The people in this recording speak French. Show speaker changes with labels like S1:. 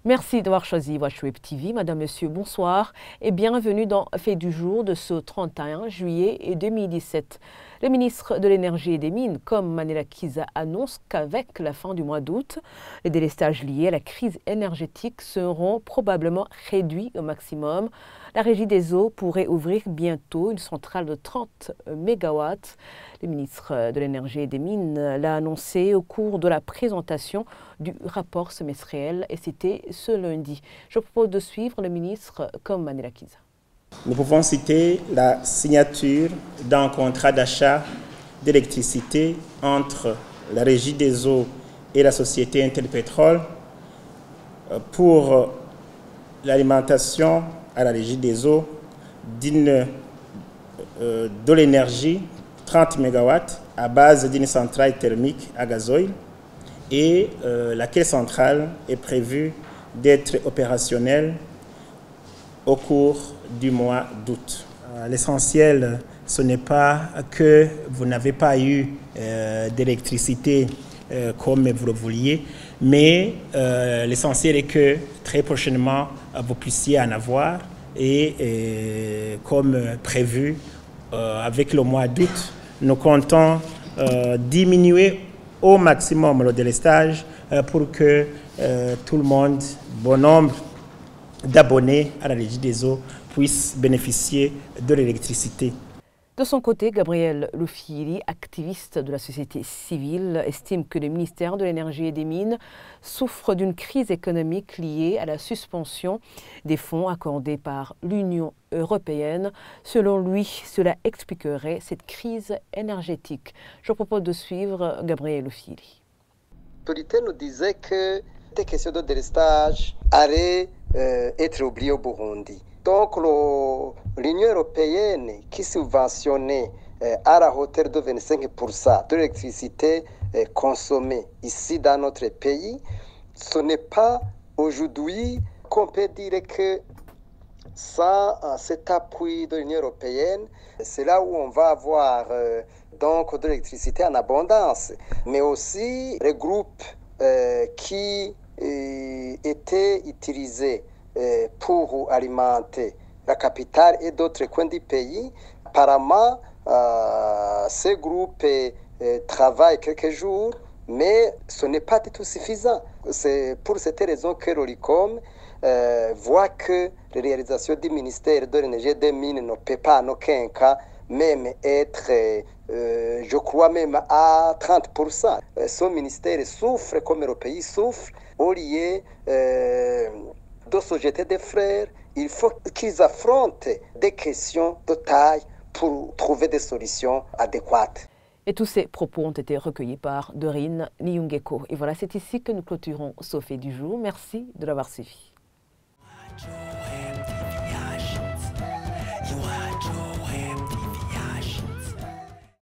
S1: Merci d'avoir choisi Watch Web TV. Madame, Monsieur, bonsoir et bienvenue dans Fait du jour de ce 31 juillet 2017. Le ministre de l'Énergie et des Mines, comme Manela Kiza, annonce qu'avec la fin du mois d'août, les délestages liés à la crise énergétique seront probablement réduits au maximum. La Régie des eaux pourrait ouvrir bientôt une centrale de 30 MW. Le ministre de l'Énergie et des Mines l'a annoncé au cours de la présentation du rapport semestriel et c'était ce lundi. Je propose de suivre le ministre comme Manela Kiza.
S2: Nous pouvons citer la signature d'un contrat d'achat d'électricité entre la Régie des eaux et la société Interpétrole pour l'alimentation à la Régie des eaux de l'énergie 30 MW à base d'une centrale thermique à gazoil et laquelle centrale est prévue d'être opérationnelle au cours du mois d'août. L'essentiel, ce n'est pas que vous n'avez pas eu d'électricité comme vous le vouliez, mais l'essentiel est que très prochainement, vous puissiez en avoir et comme prévu, avec le mois d'août, nous comptons diminuer au maximum le délestage pour que tout le monde, bon nombre d'abonnés à la Régie des eaux puissent bénéficier de l'électricité.
S1: De son côté, Gabriel Lufili, activiste de la société civile, estime que le ministère de l'Énergie et des Mines souffre d'une crise économique liée à la suspension des fonds accordés par l'Union européenne. Selon lui, cela expliquerait cette crise énergétique. Je propose de suivre Gabriel Lufili.
S3: L'autorité nous disait que des questions de délestage allaient être oubliées au Burundi. Donc l'Union européenne qui subventionnait à la hauteur de 25% de l'électricité consommée ici dans notre pays, ce n'est pas aujourd'hui qu'on peut dire que sans cet appui de l'Union européenne, c'est là où on va avoir donc de l'électricité en abondance, mais aussi les groupes qui étaient utilisés pour alimenter la capitale et d'autres coins du pays. Apparemment, ces groupes travaillent quelques jours, mais ce n'est pas du tout suffisant. C'est pour cette raison que l'ORICOM voit que les réalisations du ministère de l'Énergie et des Mines ne peut pas en aucun cas même être, je crois même à 30%. Ce ministère souffre comme le pays souffre, au lieu de se jeter des frères, il faut qu'ils affrontent des questions de taille pour trouver des solutions adéquates.
S1: Et tous ces propos ont été recueillis par Dorine Niungeko. Et voilà, c'est ici que nous clôturons ce fait du jour. Merci de l'avoir suivi.